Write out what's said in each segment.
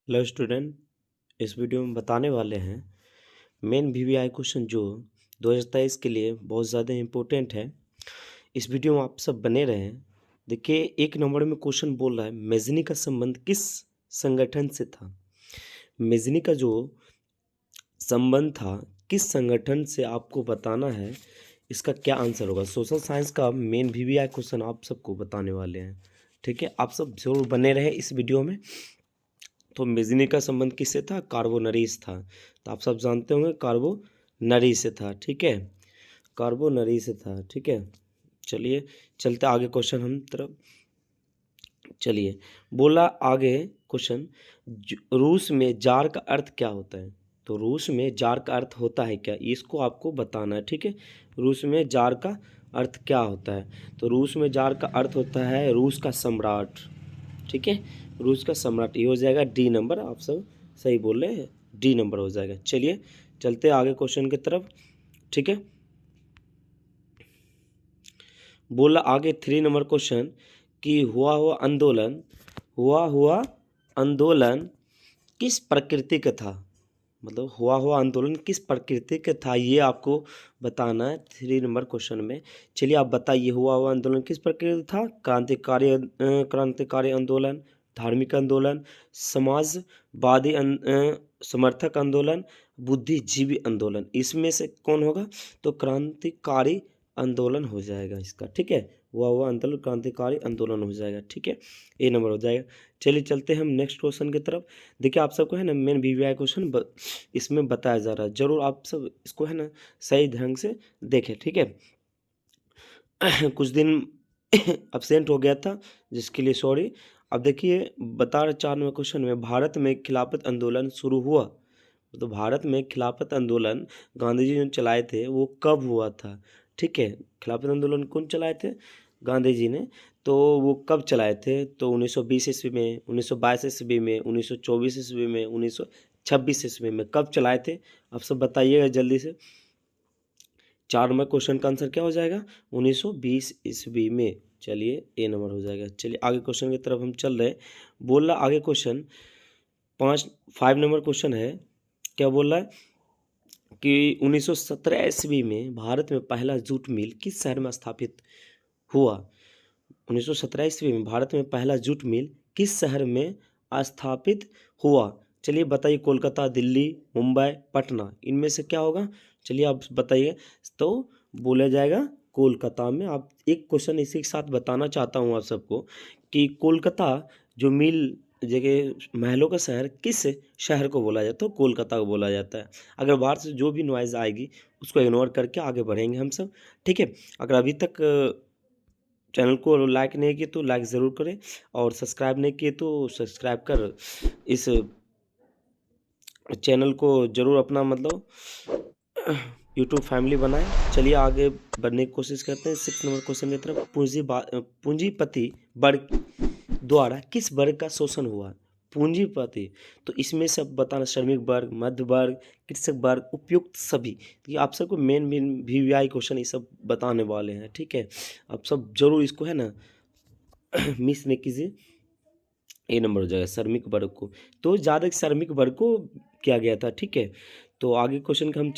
Hello student, इस video में बताने वाले हैं मेन वीवीआई क्वेश्चन जो 2023 के लिए बहुत ज़्यादा इम्पोर्टेंट है। इस वीडियो में आप सब बने रहें। देखिए, एक नंबर में क्वेश्चन बोल रहा है मेजनी का संबंध किस संगठन से था। मेजनी का जो संबंध था किस संगठन से आपको बताना है। इसका क्या आंसर होगा। सोशल साइंस का मेन वीवीआई क्वेश्चन आप सबको बताने वाले हैं। ठीक है, आप सब जरूर बने रहे इस वीडियो में। तो मेजनी का संबंध किससे था? कार्बोनरीज था। तो आप सब जानते होंगे कार्बोनरी से था। ठीक है, कार्बोनरी से था। ठीक है, चलिए चलते आगे क्वेश्चन हम तरफ। चलिए, बोला आगे क्वेश्चन, रूस में जार का अर्थ क्या होता है। तो रूस में जार का अर्थ होता है क्या, इसको आपको बताना है। ठीक है, रूस में जार का अर्थ क्या होता है। तो रूस में जार का अर्थ होता है रूस का सम्राट। ठीक है, रूस का सम्राट। ये हो जाएगा डी नंबर। आप सब सही बोल रहे हैं, डी नंबर हो जाएगा। चलिए चलते हैं आगे क्वेश्चन की तरफ। ठीक है, बोला आगे 3 नंबर क्वेश्चन कि हुआ आंदोलन किस प्रकृति का था। मतलब हुआ आंदोलन किस प्रकृति का था, ये आपको बताना है 3 नंबर क्वेश्चन में। चलिए आप बताइए, हुआ आंदोलन किस प्रकृति था। क्रांतिकारी आंदोलन, धार्मिक आंदोलन, समाजवादी समर्थक आंदोलन, बुद्धिजीवी आंदोलन। इसमें से कौन होगा। तो क्रांतिकारी आंदोलन हो जाएगा इसका। ठीक है, हुआ आंदोलन क्रांतिकारी आंदोलन हो जाएगा। ठीक है, ए नंबर हो जाएगा। चलिए चलते हैं हम नेक्स्ट क्वेश्चन की तरफ। देखिए, आप सबको है ना मेन वीवीआई क्वेश्चन इसमें बताया जा रहा है। जरूर आप सब इसको है ना सही ढंग से देखें। ठीक है, कुछ दिन अब्सेंट हो गया था जिसके लिए सॉरी। अब देखिए, बता रहे 4 नंबर क्वेश्चन में भारत में खिलाफत आंदोलन शुरू हुआ। तो भारत में खिलाफत आंदोलन गांधी जी ने चलाए थे, वो कब हुआ था। ठीक है, खिलाफत आंदोलन कौन चलाए थे, गांधी जी ने। तो वो कब चलाए थे। तो 1920 ईस्वी में, 1922 ईस्वी में, 1924 ईस्वी में, 1926 ईस्वी में, कब चलाए थे। आप सब बताइएगा जल्दी से। 4 नंबर क्वेश्चन का आंसर क्या हो जाएगा, 1920 ईस्वी में। चलिए ए नंबर हो जाएगा। चलिए आगे क्वेश्चन की तरफ हम चल रहे। बोल रहा आगे क्वेश्चन 5 नंबर क्वेश्चन है। क्या बोल रहा है कि 1917 ईस्वी में भारत में पहला जूट मिल किस शहर में स्थापित हुआ। 1917 ईस्वी में भारत में पहला जूट मिल किस शहर में स्थापित हुआ। चलिए बताइए, कोलकाता, दिल्ली, मुंबई, पटना, इनमें से क्या होगा। चलिए आप बताइए। तो बोला जाएगा कोलकाता में। आप एक क्वेश्चन इसी के साथ बताना चाहता हूँ आप सबको कि कोलकाता जो मिल जगह महलों का शहर किस शहर को बोला जाता है। तो कोलकाता को बोला जाता है। अगर बाहर से जो भी नॉइज़ आएगी उसको इग्नोर करके आगे बढ़ेंगे हम सब। ठीक है, अगर अभी तक चैनल को लाइक नहीं किए तो लाइक ज़रूर करें, और सब्सक्राइब नहीं किए तो सब्सक्राइब कर इस चैनल को ज़रूर अपना मतलब यूट्यूब फैमिली बनाएं। चलिए आगे बढ़ने की कोशिश करते हैं 6 नंबर क्वेश्चन की तरफ। पूंजीपति वर्ग द्वारा किस वर्ग का शोषण हुआ। पूंजीपति, तो इसमें सब बताना, श्रमिक वर्ग, मध्य वर्ग, कृषक वर्ग, उपयुक्त सभी। तो ये आप सबको मेन वीवीआई क्वेश्चन ये सब बताने वाले हैं। ठीक है, आप सब जरूर इसको है ना मिस नहीं कीजिए। ए नंबर हो जाएगा श्रमिक वर्ग को। तो ज़्यादा श्रमिक वर्ग को किया गया था। ठीक है, तो आगे क्वेश्चन का हम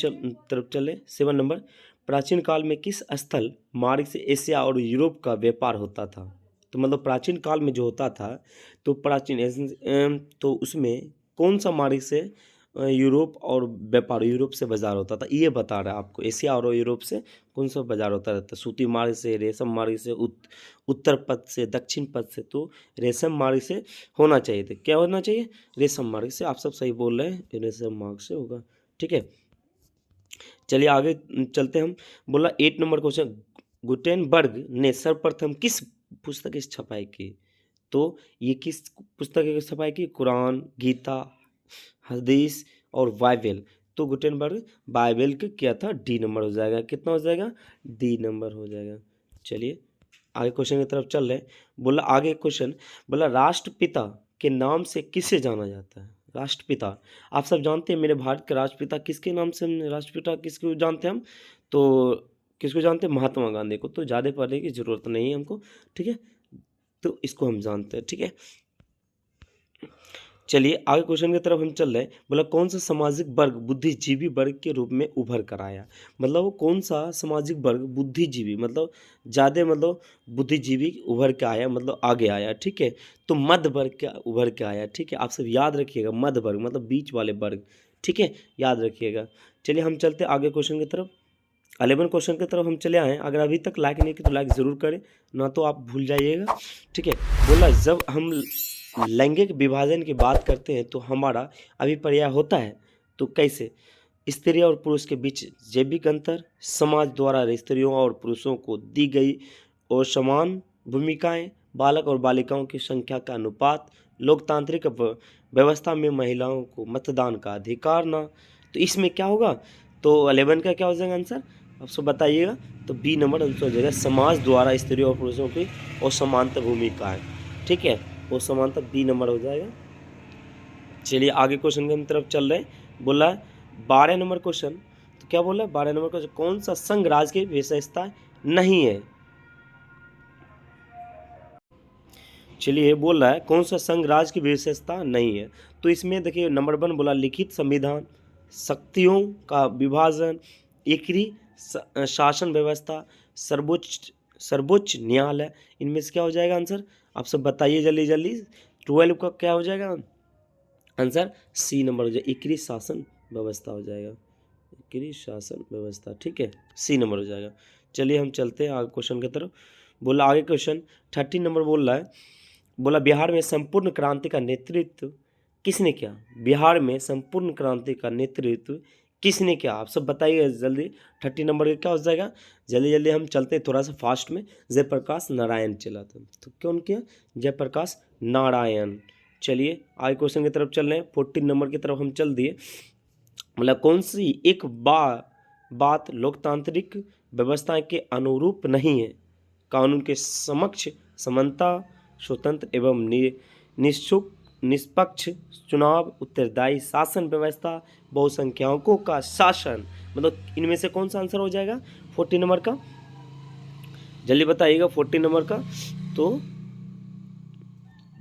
तरफ चले। 7 नंबर, प्राचीन काल में किस स्थल मार्ग से एशिया और यूरोप का व्यापार होता था। तो मतलब प्राचीन काल में जो होता था, तो तो उसमें कौन सा मार्ग से यूरोप और व्यापार, यूरोप से बाजार होता था, ये बता रहा है आपको। एशिया और यूरोप से कौन सा बाजार होता रहता। सूती मार्ग से, रेशम मार्ग से, उत्तर पथ से, दक्षिण पथ से। तो रेशम मार्ग से होना चाहिए थे। क्या होना चाहिए, रेशम मार्ग से। आप सब सही बोल रहे हैं, रेशम मार्ग से होगा। ठीक है, चलिए आगे चलते हम। बोला 8 नंबर क्वेश्चन, गुटेनबर्ग ने सर्वप्रथम किस पुस्तक की छपाई की। तो ये किस पुस्तक की छपाई की, कुरान, गीता, हदीस और बाइबल। तो गुटेनबर्ग बाइबल के किया था। डी नंबर हो जाएगा। कितना हो जाएगा, डी नंबर हो जाएगा। चलिए आगे क्वेश्चन की तरफ चल रहे। बोला आगे क्वेश्चन, बोला राष्ट्रपिता के नाम से किसे जाना जाता है। राष्ट्रपिता, आप सब जानते हैं मेरे भारत के राष्ट्रपिता किसके नाम से, हम राष्ट्रपिता किसको जानते हैं हम। तो किसको जानते हैं, महात्मा गांधी को। तो ज़्यादा पढ़ने की ज़रूरत नहीं है हमको। ठीक है, तो इसको हम जानते हैं। ठीक है, चलिए आगे क्वेश्चन की तरफ हम चल रहे हैं। बोला कौन सा सामाजिक वर्ग बुद्धिजीवी वर्ग के रूप में उभर कर आया। मतलब वो कौन सा सामाजिक वर्ग बुद्धिजीवी मतलब ज़्यादा मतलब बुद्धिजीवी उभर के आया मतलब आगे आया, ठीक है। तो मध्य वर्ग क्या उभर के आया, ठीक है। आप सब याद रखिएगा मध्य वर्ग मतलब बीच वाले वर्ग, ठीक है, याद रखिएगा। चलिए हम चलते आगे क्वेश्चन की तरफ। 11 क्वेश्चन की तरफ हम चले आए हैं। अगर अभी तक लाइक नहीं किया तो लाइक ज़रूर करें, ना तो आप भूल जाइएगा, ठीक है। बोला जब हम लैंगिक विभाजन की बात करते हैं तो हमारा अभिप्राय होता है तो कैसे। स्त्री और पुरुष के बीच जैविक अंतर, समाज द्वारा स्त्रियों और पुरुषों को दी गई और समान भूमिकाएं, बालक और बालिकाओं की संख्या का अनुपात, लोकतांत्रिक व्यवस्था में महिलाओं को मतदान का अधिकार ना। तो इसमें क्या होगा, तो 11 का क्या हो जाएगा आंसर, आप सब बताइएगा। तो बी नंबर आंसर हो जाएगा, समाज द्वारा स्त्रियों और पुरुषों की असमानता भूमिकाएं, ठीक है, वो समानता बी नंबर हो जाएगा। चलिए आगे क्वेश्चन की तरफ चल रहे हैं। बोला 12 नंबर क्वेश्चन, तो क्या बोला 12 नंबर क्वेश्चन, कौन सा संघ राज्य की विशेषता नहीं है। चलिए बोल रहा है कौन सा संघ राज्य की विशेषता नहीं है। तो इसमें देखिए नंबर 1 बोला लिखित संविधान, शक्तियों का विभाजन, एकरी शासन व्यवस्था, सर्वोच्च सर्वोच्च न्यायालय। इनमें से क्या हो जाएगा आंसर, आप सब बताइए जल्दी जल्दी। 12 का क्या हो जाएगा आंसर, सी नंबर हो जाएगा, एकरी शासन व्यवस्था हो जाएगा, एकरी शासन व्यवस्था, ठीक है, सी नंबर हो जाएगा। चलिए हम चलते हैं आगे क्वेश्चन की तरफ। बोला आगे क्वेश्चन 13 नंबर बोल रहा है। बोला बिहार में संपूर्ण क्रांति का नेतृत्व किसने किया। बिहार में संपूर्ण क्रांति का नेतृत्व किसने किया, आप सब बताइए जल्दी। 30 नंबर का क्या हो जाएगा, जल्दी जल्दी हम चलते हैं थोड़ा सा फास्ट में। जयप्रकाश नारायण चला था, तो कौन किया, जयप्रकाश नारायण। चलिए आगे क्वेश्चन की तरफ चल रहे हैं। 14 नंबर की तरफ हम चल दिए। मतलब कौन सी एक बात लोकतांत्रिक व्यवस्था के अनुरूप नहीं है। कानून के समक्ष समानता, स्वतंत्र एवं निष्पक्ष चुनाव, उत्तरदायी शासन व्यवस्था, बहुसंख्यकों का शासन। मतलब इनमें से कौन सा आंसर हो जाएगा 14 नंबर का, जल्दी बताइएगा 14 नंबर का। तो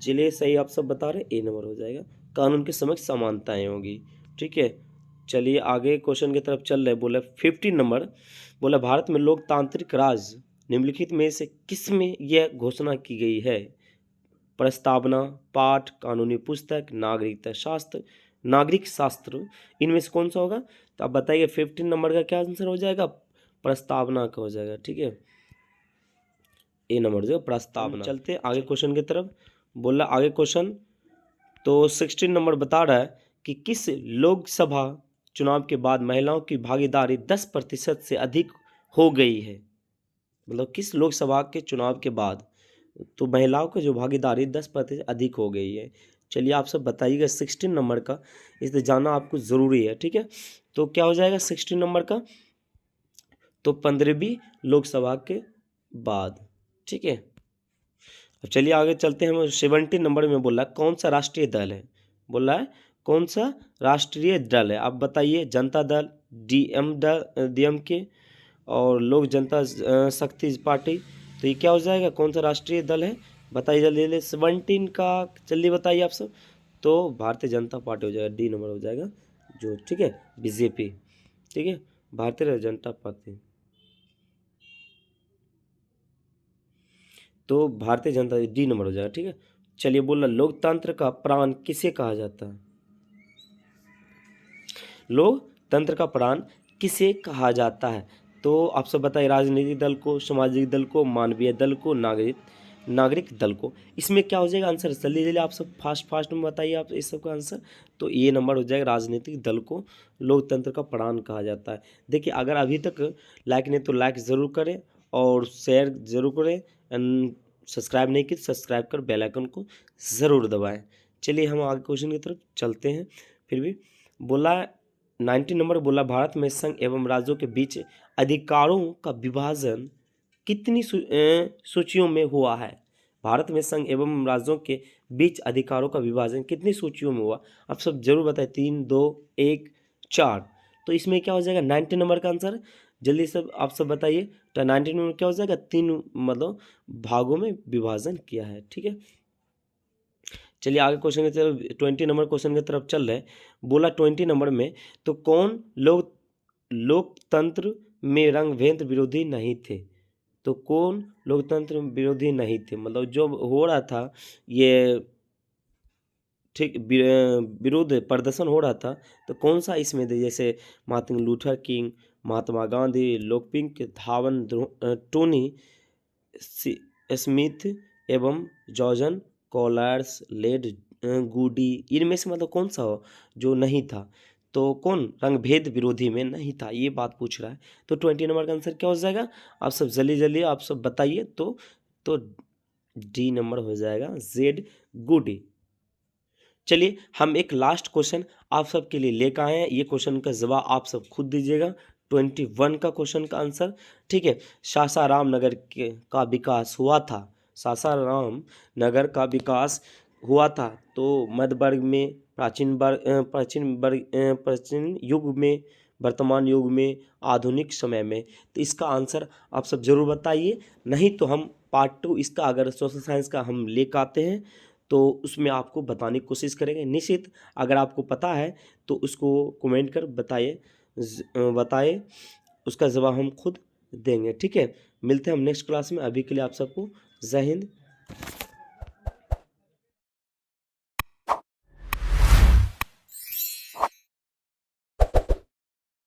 चलिए सही आप सब बता रहे, ए नंबर हो जाएगा, कानून के समक्ष समानताएं होगी, ठीक है। चलिए आगे क्वेश्चन की तरफ चल रहे। बोला 15 नंबर, बोला भारत में लोकतांत्रिक राज निम्नलिखित में से किस में यह घोषणा की गई है। प्रस्तावना, पाठ, कानूनी पुस्तक, नागरिक शास्त्र। इनमें से कौन सा होगा, तो आप बताइए 15 नंबर का क्या आंसर हो जाएगा, प्रस्तावना का हो जाएगा, ठीक है, ए नंबर जो प्रस्तावना। चलते आगे क्वेश्चन की तरफ। बोला आगे क्वेश्चन तो 16 नंबर बता रहा है कि किस लोकसभा चुनाव के बाद महिलाओं की भागीदारी 10% से अधिक हो गई है। मतलब किस लोकसभा के चुनाव के बाद तो महिलाओं की जो भागीदारी 10% अधिक हो गई है। चलिए आप सब बताइएगा 16 नंबर का, इसे जानना आपको ज़रूरी है, ठीक है। तो क्या हो जाएगा 16 नंबर का, तो 15वीं लोकसभा के बाद, ठीक है। अब चलिए आगे चलते हैं। हम 17 नंबर में बोला कौन सा राष्ट्रीय दल है। बोला है कौन सा राष्ट्रीय दल है, आप बताइए। जनता दल, DMK और लोक जनता शक्ति पार्टी। तो ये क्या हो जाएगा, कौन सा राष्ट्रीय दल है, बताइए जल्दी जल्दी। 17 का जल्दी बताइए आप सब। तो भारतीय जनता पार्टी हो जाएगा, डी नंबर हो जाएगा जो, ठीक है, BJP, ठीक है, भारतीय जनता पार्टी। तो भारतीय जनता डी नंबर हो जाएगा, ठीक है। चलिए बोला लोकतंत्र का प्राण किसे कहा जाता है। लोकतंत्र का प्राण किसे कहा जाता है, तो आप सब बताइए। राजनीतिक दल को, सामाजिक दल को, मानवीय दल को, नागरिक दल को। इसमें क्या हो जाएगा आंसर, जल्दी जल्दी आप सब फास्ट में बताइए आप इस सब का आंसर। तो ये नंबर हो जाएगा, राजनीतिक दल को लोकतंत्र का प्राण कहा जाता है। देखिए अगर अभी तक लाइक नहीं तो लाइक ज़रूर करें और शेयर ज़रूर करें, एंड सब्सक्राइब नहीं की सब्सक्राइब कर बेल आइकन को ज़रूर दबाएं। चलिए हम आगे क्वेश्चन की तरफ चलते हैं। फिर भी बोला 19 नंबर बोला भारत में संघ एवं राज्यों के बीच अधिकारों का विभाजन कितनी सूचियों में हुआ है। भारत में संघ एवं राज्यों के बीच अधिकारों का विभाजन कितनी सूचियों में हुआ, आप सब जरूर बताएं। 3, 2, 1, 4। तो इसमें क्या हो जाएगा 19 नंबर का आंसर, जल्दी सब आप सब बताइए। तो 19 नंबर क्या हो जाएगा, 3 मतलब भागों में विभाजन किया है, ठीक है। चलिए आगे क्वेश्चन की तरफ 20 नंबर क्वेश्चन की तरफ चल रहे हैं। बोला 20 नंबर में तो कौन लोकतंत्र में रंगभेद विरोधी नहीं थे। तो कौन लोकतंत्र विरोधी नहीं थे, मतलब जो हो रहा था ये ठीक विरोध प्रदर्शन हो रहा था, तो कौन सा इसमें थे, जैसे Martin Luther king, Mahatma Gandhi, लोकपिंक धावन, टोनी स्मिथ एवं जॉर्जन कॉलर्स लेड गुडी, इनमें से मतलब कौन सा हो जो नहीं था। तो कौन रंगभेद विरोधी में नहीं था, ये बात पूछ रहा है। तो 20 नंबर का आंसर क्या हो जाएगा, आप सब जल्दी जल्दी आप सब बताइए। तो डी नंबर हो जाएगा, जेड गुडी। चलिए हम एक लास्ट क्वेश्चन आप सबके लिए लेकर आए हैं। ये क्वेश्चन का जवाब आप सब खुद दीजिएगा। 21 का क्वेश्चन का आंसर, ठीक है। सासाराम नगर का विकास हुआ था, सासाराम नगर का विकास हुआ था तो मध्य वर्ग में, प्राचीन युग में, वर्तमान युग में, आधुनिक समय में। तो इसका आंसर आप सब जरूर बताइए। नहीं तो हम पार्ट 2 इसका अगर सोशल साइंस का हम लेकर आते हैं तो उसमें आपको बताने की कोशिश करेंगे। निश्चित अगर आपको पता है तो उसको कमेंट कर बताइए, उसका जवाब हम खुद देंगे, ठीक है। मिलते हैं हम नेक्स्ट क्लास में। अभी के लिए आप सबको जय हिंद।